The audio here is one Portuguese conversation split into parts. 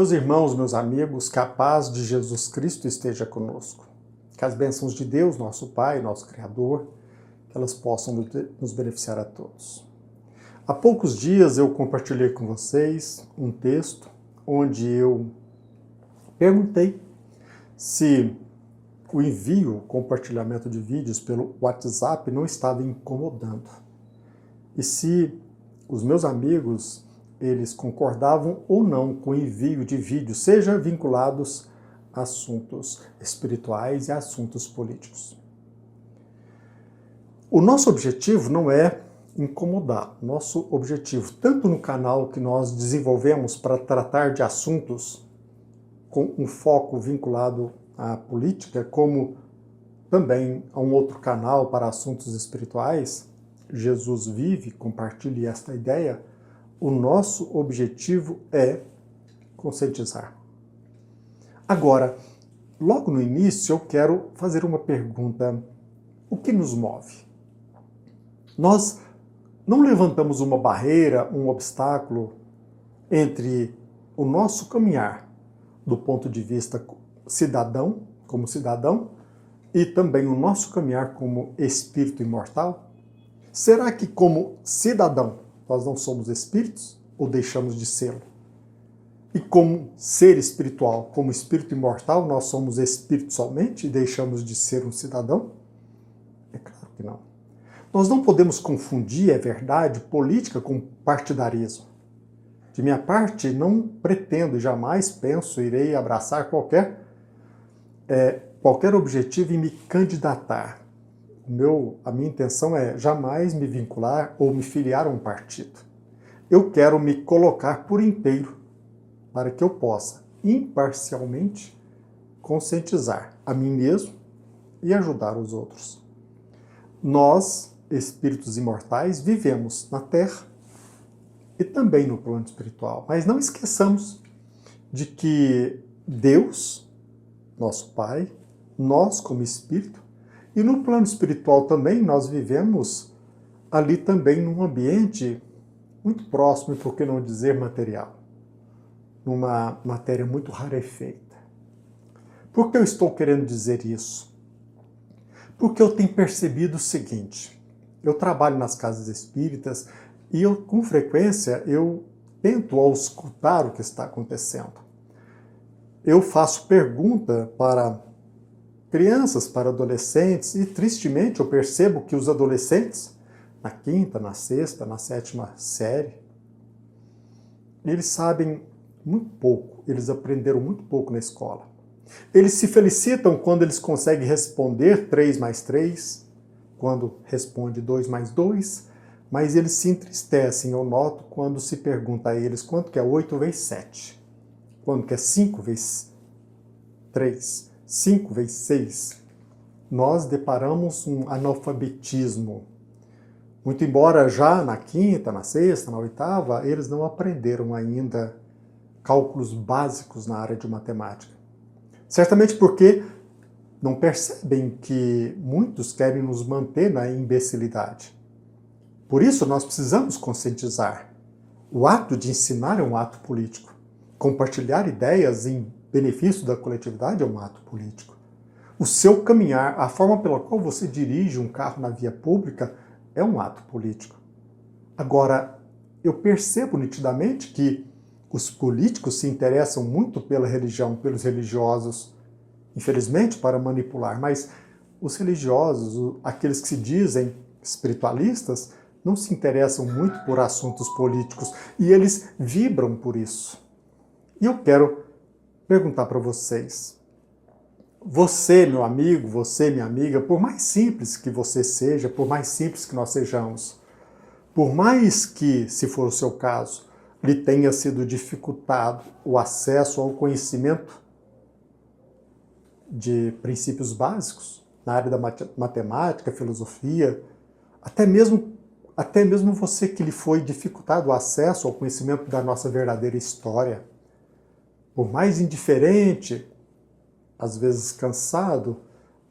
Meus irmãos, meus amigos, que a paz de Jesus Cristo esteja conosco. Que as bênçãos de Deus, nosso Pai, nosso Criador, que elas possam nos beneficiar a todos. Há poucos dias eu compartilhei com vocês um texto onde eu perguntei se o envio, o compartilhamento de vídeos pelo WhatsApp não estava incomodando. E se os meus amigos, eles concordavam ou não com o envio de vídeos, seja vinculados a assuntos espirituais e a assuntos políticos. O nosso objetivo não é incomodar. Nosso objetivo, tanto no canal que nós desenvolvemos para tratar de assuntos com um foco vinculado à política, como também a um outro canal para assuntos espirituais, Jesus Vive, compartilhe esta ideia, o nosso objetivo é conscientizar. Agora, logo no início eu quero fazer uma pergunta: o que nos move? Nós não levantamos uma barreira, um obstáculo entre o nosso caminhar do ponto de vista cidadão, como cidadão, e também o nosso caminhar como espírito imortal? Será que como cidadão nós não somos espíritos ou deixamos de ser? E como ser espiritual, como espírito imortal, nós somos espírito somente e deixamos de ser um cidadão? É claro que não. Nós não podemos confundir, é verdade, política com partidarismo. De minha parte, não pretendo, jamais penso, irei abraçar qualquer objetivo em me candidatar. A minha intenção é jamais me vincular ou me filiar a um partido. Eu quero me colocar por inteiro para que eu possa, imparcialmente, conscientizar a mim mesmo e ajudar os outros. Nós, espíritos imortais, vivemos na Terra e também no plano espiritual. Mas não esqueçamos de que Deus, nosso Pai, nós como espírito, e no plano espiritual também nós vivemos ali também num ambiente muito próximo, e por que não dizer material, numa matéria muito rarefeita. Por que eu estou querendo dizer isso? Porque eu tenho percebido o seguinte: eu trabalho nas casas espíritas e com frequência eu tento auscultar o que está acontecendo. Eu faço pergunta para crianças, para adolescentes, e tristemente eu percebo que os adolescentes, na quinta, na sexta, na sétima série, eles sabem muito pouco, eles aprenderam muito pouco na escola. Eles se felicitam quando eles conseguem responder 3 mais 3, quando responde 2 mais 2, mas eles se entristecem, eu noto, quando se pergunta a eles quanto que é 8 vezes 7, quando que é 5 vezes 3, 5 vezes 6. Nós deparamos um analfabetismo. Muito embora já na quinta, na sexta, na oitava, eles não aprenderam ainda cálculos básicos na área de matemática. Certamente porque não percebem que muitos querem nos manter na imbecilidade. Por isso nós precisamos conscientizar. O ato de ensinar é um ato político. Compartilhar ideias em benefício da coletividade é um ato político. O seu caminhar, a forma pela qual você dirige um carro na via pública é um ato político. Agora, eu percebo nitidamente que os políticos se interessam muito pela religião, pelos religiosos, infelizmente para manipular, mas os religiosos, aqueles que se dizem espiritualistas, não se interessam muito por assuntos políticos e eles vibram por isso. E eu quero perguntar para vocês: você, meu amigo, você, minha amiga, por mais simples que você seja, por mais simples que nós sejamos, por mais que, se for o seu caso, lhe tenha sido dificultado o acesso ao conhecimento de princípios básicos na área da matemática, filosofia, até mesmo você que lhe foi dificultado o acesso ao conhecimento da nossa verdadeira história, por mais indiferente, às vezes cansado,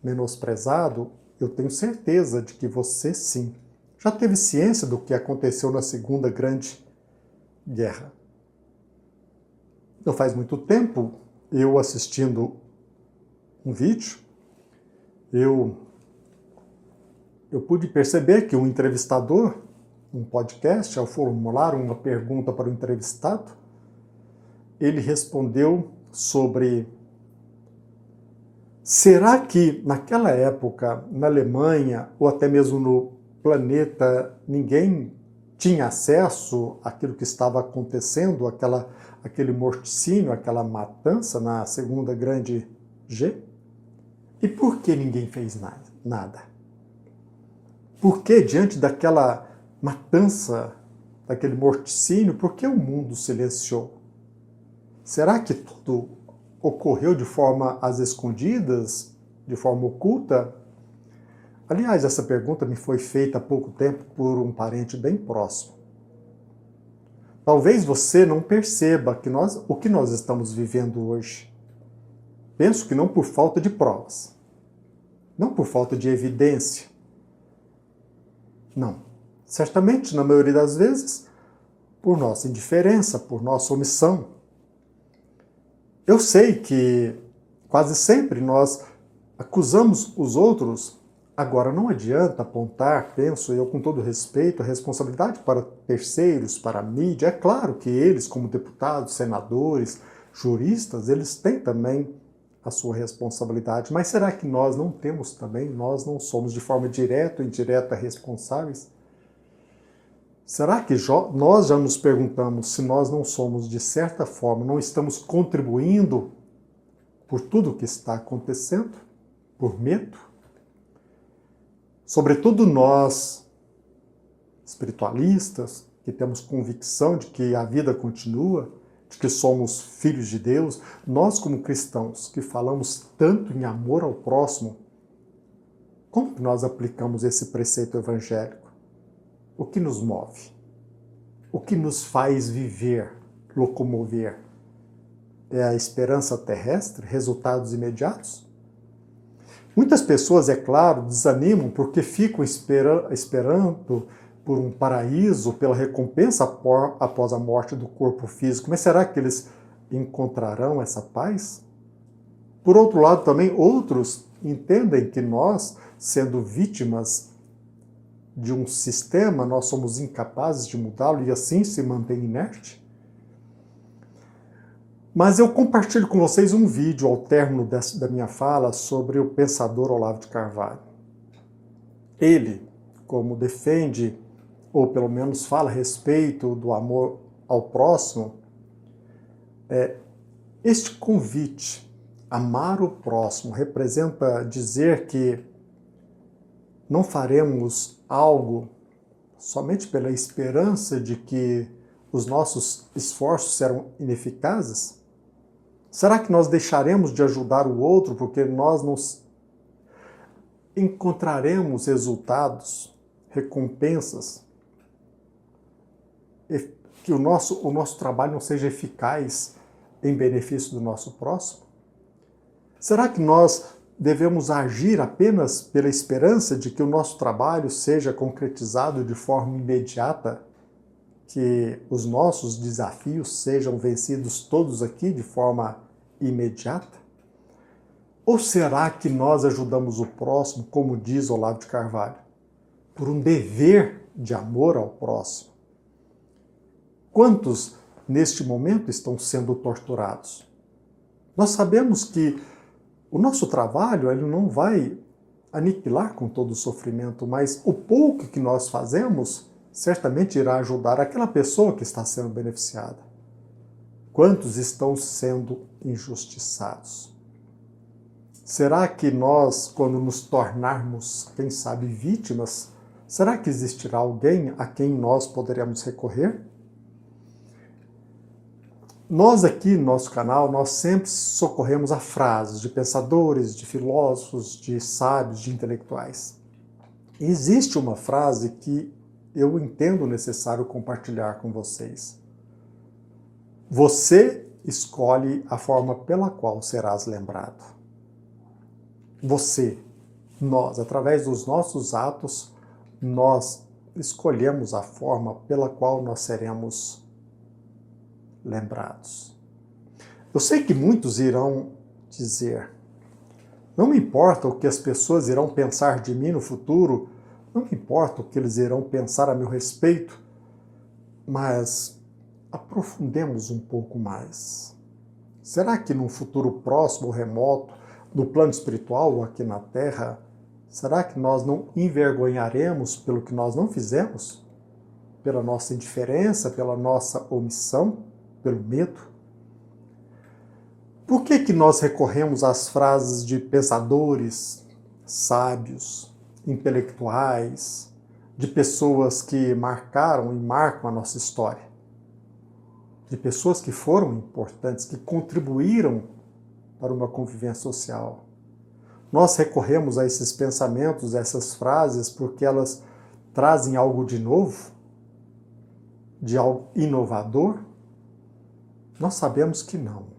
menosprezado, eu tenho certeza de que você sim já teve ciência do que aconteceu na Segunda Grande Guerra. Não faz muito tempo, eu assistindo um vídeo, eu pude perceber que um entrevistador, um podcast, ao formular uma pergunta para o entrevistado, ele respondeu sobre: será que naquela época, na Alemanha, ou até mesmo no planeta, ninguém tinha acesso àquilo que estava acontecendo, aquele morticínio, aquela matança na Segunda Grande G? E por que ninguém fez nada? Por que, diante daquela matança, daquele morticínio, por que o mundo silenciou? Será que tudo ocorreu de forma às escondidas, de forma oculta? Aliás, essa pergunta me foi feita há pouco tempo por um parente bem próximo. Talvez você não perceba o que nós estamos vivendo hoje. Penso que não por falta de provas, não por falta de evidência. Não. Certamente, na maioria das vezes, por nossa indiferença, por nossa omissão. Eu sei que quase sempre nós acusamos os outros. Agora, não adianta apontar, penso eu, com todo respeito, a responsabilidade para terceiros, para a mídia. É claro que eles, como deputados, senadores, juristas, eles têm também a sua responsabilidade. Mas será que nós não temos também? Nós não somos de forma direta ou indireta responsáveis? Será que nós já nos perguntamos se nós não somos, de certa forma, não estamos contribuindo por tudo o que está acontecendo? Por medo? Sobretudo nós, espiritualistas, que temos convicção de que a vida continua, de que somos filhos de Deus, nós como cristãos, que falamos tanto em amor ao próximo, como que nós aplicamos esse preceito evangélico? O que nos move? O que nos faz viver, locomover? É a esperança terrestre, resultados imediatos? Muitas pessoas, é claro, desanimam porque ficam esperando por um paraíso, pela recompensa após a morte do corpo físico. Mas será que eles encontrarão essa paz? Por outro lado, também outros entendem que nós, sendo vítimas de um sistema, nós somos incapazes de mudá-lo e assim se mantém inerte. Mas eu compartilho com vocês um vídeo ao término da minha fala sobre o pensador Olavo de Carvalho. Ele, como defende, ou pelo menos fala a respeito do amor ao próximo, este convite, amar o próximo, representa dizer que não faremos algo somente pela esperança de que os nossos esforços serão ineficazes? Será que nós deixaremos de ajudar o outro porque nós não encontraremos resultados, recompensas, que o nosso trabalho não seja eficaz em benefício do nosso próximo? Será que nós devemos agir apenas pela esperança de que o nosso trabalho seja concretizado de forma imediata, que os nossos desafios sejam vencidos todos aqui de forma imediata? Ou será que nós ajudamos o próximo, como diz Olavo de Carvalho, por um dever de amor ao próximo? Quantos neste momento estão sendo torturados? Nós sabemos que o nosso trabalho ele não vai aniquilar com todo o sofrimento, mas o pouco que nós fazemos certamente irá ajudar aquela pessoa que está sendo beneficiada. Quantos estão sendo injustiçados? Será que nós, quando nos tornarmos, quem sabe, vítimas, será que existirá alguém a quem nós poderemos recorrer? Nós aqui no nosso canal, nós sempre socorremos a frases de pensadores, de filósofos, de sábios, de intelectuais. E existe uma frase que eu entendo necessário compartilhar com vocês. Você escolhe a forma pela qual serás lembrado. Você, nós, através dos nossos atos, nós escolhemos a forma pela qual nós seremos lembrados. Eu sei que muitos irão dizer: não me importa o que as pessoas irão pensar de mim no futuro, não me importa o que eles irão pensar a meu respeito, mas aprofundemos um pouco mais. Será que num futuro próximo ou remoto, no plano espiritual ou aqui na Terra, será que nós não envergonharemos pelo que nós não fizemos? Pela nossa indiferença, pela nossa omissão, pelo medo? Por que nós recorremos às frases de pensadores, sábios, intelectuais, de pessoas que marcaram e marcam a nossa história? De pessoas que foram importantes, que contribuíram para uma convivência social. Nós recorremos a esses pensamentos, a essas frases, porque elas trazem algo de novo, de algo inovador? Nós sabemos que não.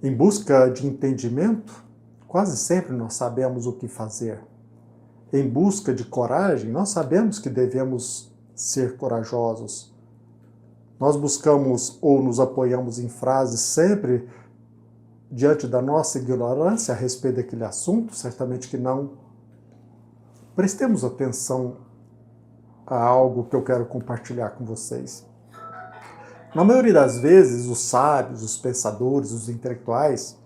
Em busca de entendimento, quase sempre nós sabemos o que fazer. Em busca de coragem, nós sabemos que devemos ser corajosos. Nós buscamos ou nos apoiamos em frases sempre diante da nossa ignorância a respeito daquele assunto? Certamente que não. Prestemos atenção a algo que eu quero compartilhar com vocês. Na maioria das vezes, os sábios, os pensadores, os intelectuais,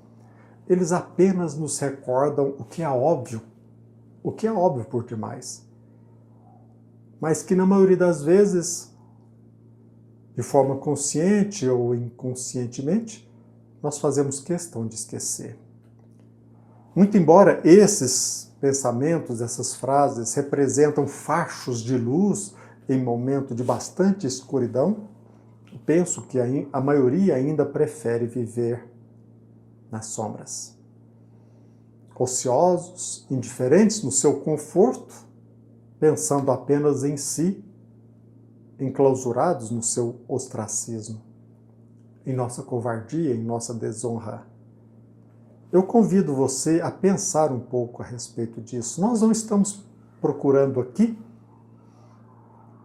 eles apenas nos recordam o que é óbvio por demais. Mas que na maioria das vezes, de forma consciente ou inconscientemente, nós fazemos questão de esquecer. Muito embora esses pensamentos, essas frases representam fachos de luz em momento de bastante escuridão, penso que a maioria ainda prefere viver nas sombras. Ociosos, indiferentes no seu conforto, pensando apenas em si, enclausurados no seu ostracismo, em nossa covardia, em nossa desonra. Eu convido você a pensar um pouco a respeito disso. Nós não estamos procurando aqui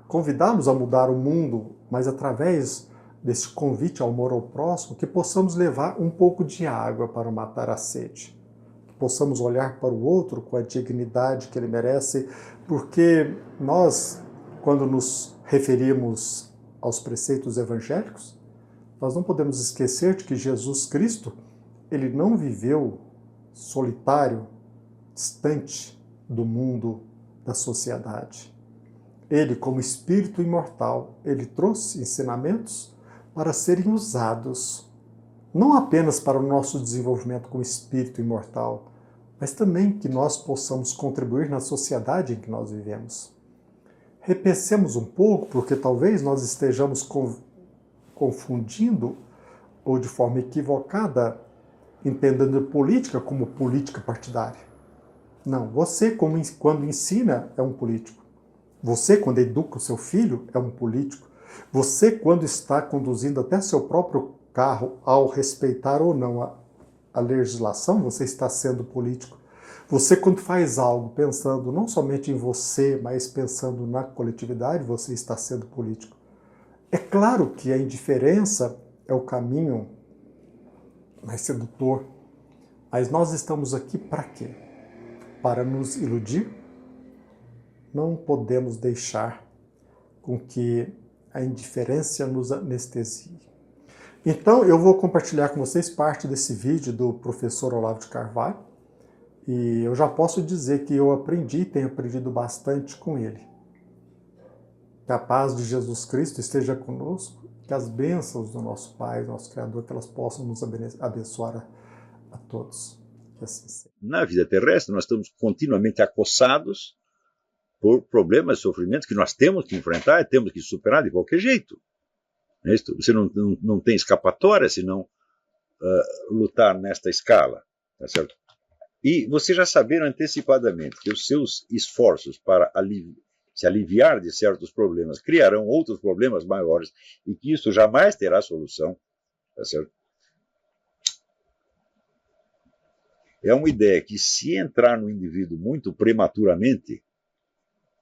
convidá-los a mudar o mundo, mas através desse convite ao amor ao próximo, que possamos levar um pouco de água para matar a sede. Que possamos olhar para o outro com a dignidade que ele merece, porque nós, quando nos referimos aos preceitos evangélicos, nós não podemos esquecer de que Jesus Cristo, ele não viveu solitário, distante do mundo, da sociedade. Ele, como espírito imortal, ele trouxe ensinamentos para serem usados, não apenas para o nosso desenvolvimento como espírito imortal, mas também que nós possamos contribuir na sociedade em que nós vivemos. Repensemos um pouco, porque talvez nós estejamos confundindo, ou de forma equivocada, entendendo política como política partidária. Não, você quando ensina é um político. Você quando educa o seu filho é um político. Você quando está conduzindo até seu próprio carro ao respeitar ou não a legislação, você está sendo político. Você quando faz algo pensando não somente em você, mas pensando na coletividade, você está sendo político. É claro que a indiferença é o caminho mais sedutor, mas nós estamos aqui para quê? Para nos iludir? Não podemos deixar com que a indiferença nos anestesie. Então, eu vou compartilhar com vocês parte desse vídeo do professor Olavo de Carvalho, e eu já posso dizer que eu tenho aprendido bastante com ele. Que a paz de Jesus Cristo esteja conosco, que as bênçãos do nosso Pai, nosso Criador, que elas possam nos abençoar a todos. Que assim seja. Na vida terrestre, nós estamos continuamente acossados por problemas e sofrimentos que nós temos que enfrentar e temos que superar de qualquer jeito. Você não tem escapatória se não lutar nesta escala, tá certo? E você já saber antecipadamente que os seus esforços para se aliviar de certos problemas criarão outros problemas maiores e que isso jamais terá solução, tá certo? É uma ideia que, se entrar no indivíduo muito prematuramente,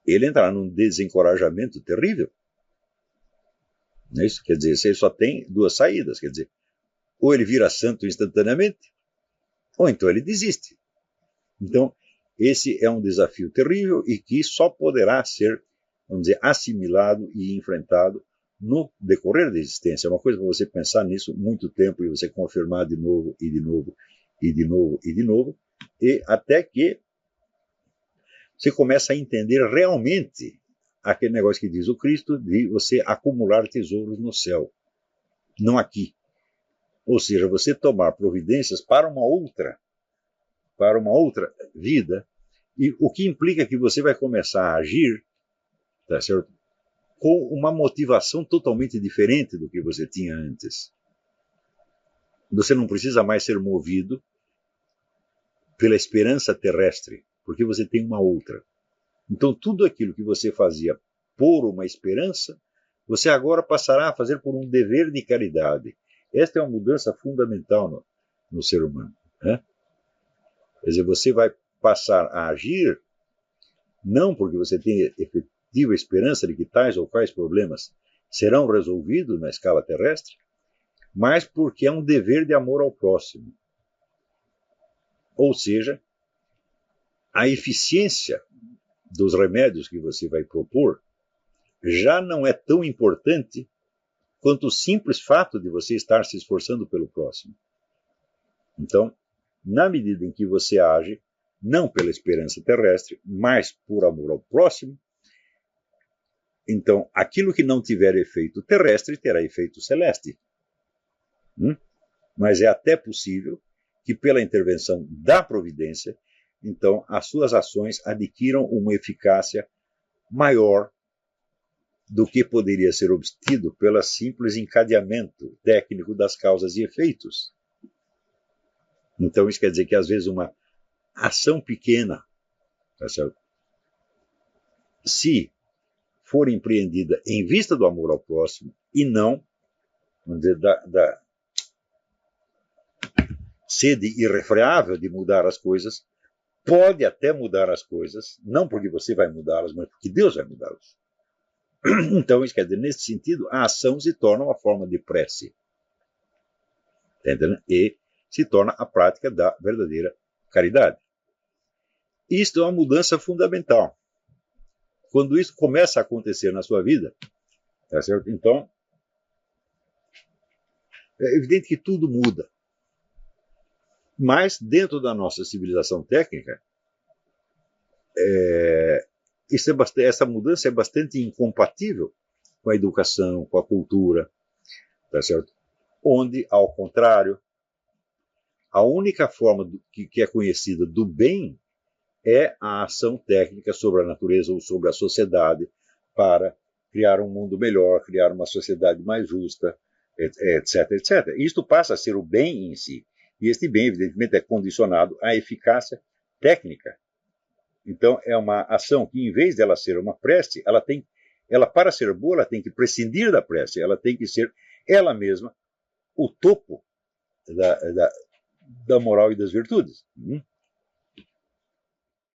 ele entrará num desencorajamento terrível. Não é isso? Quer dizer, você só tem duas saídas. Quer dizer, Ou ele vira santo instantaneamente, ou então ele desiste. Então, esse é um desafio terrível e que só poderá ser, vamos dizer, assimilado e enfrentado no decorrer da existência. É uma coisa para você pensar nisso muito tempo e você confirmar de novo e de novo e de novo e de novo, e até que você começa a entender realmente aquele negócio que diz o Cristo de você acumular tesouros no céu, não aqui. Ou seja, você tomar providências para uma outra vida, e o que implica que você vai começar a agir, tá certo? Com uma motivação totalmente diferente do que você tinha antes. Você não precisa mais ser movido pela esperança terrestre, porque você tem uma outra. Então, tudo aquilo que você fazia por uma esperança, você agora passará a fazer por um dever de caridade. Esta é uma mudança fundamental no ser humano, né? Quer dizer, você vai passar a agir não porque você tem efetiva esperança de que tais ou quais problemas serão resolvidos na escala terrestre, mas porque é um dever de amor ao próximo. Ou seja, a eficiência dos remédios que você vai propor já não é tão importante quanto o simples fato de você estar se esforçando pelo próximo. Então, na medida em que você age, não pela esperança terrestre, mas por amor ao próximo, então aquilo que não tiver efeito terrestre terá efeito celeste. Mas é até possível que pela intervenção da providência, então as suas ações adquiram uma eficácia maior do que poderia ser obtido pelo simples encadeamento técnico das causas e efeitos. Então isso quer dizer que às vezes uma ação pequena, tá certo? Se for empreendida em vista do amor ao próximo e não, vamos dizer, da sede irrefreável de mudar as coisas, pode até mudar as coisas, não porque você vai mudá-las, mas porque Deus vai mudá-las. Então, isso quer dizer, nesse sentido, a ação se torna uma forma de prece. Entendeu? E se torna a prática da verdadeira caridade. Isto é uma mudança fundamental. Quando isso começa a acontecer na sua vida, tá certo? Então, é evidente que tudo muda. Mas, dentro da nossa civilização técnica, essa mudança é bastante incompatível com a educação, com a cultura, tá certo? Onde, ao contrário, a única forma que é conhecida do bem é a ação técnica sobre a natureza ou sobre a sociedade para criar um mundo melhor, criar uma sociedade mais justa, etc, etc. Isto passa a ser o bem em si. E este bem, evidentemente, é condicionado à eficácia técnica. Então, é uma ação que, em vez de ela ser uma prece, ela para ser boa, ela tem que prescindir da prece, ela tem que ser ela mesma o topo da moral e das virtudes.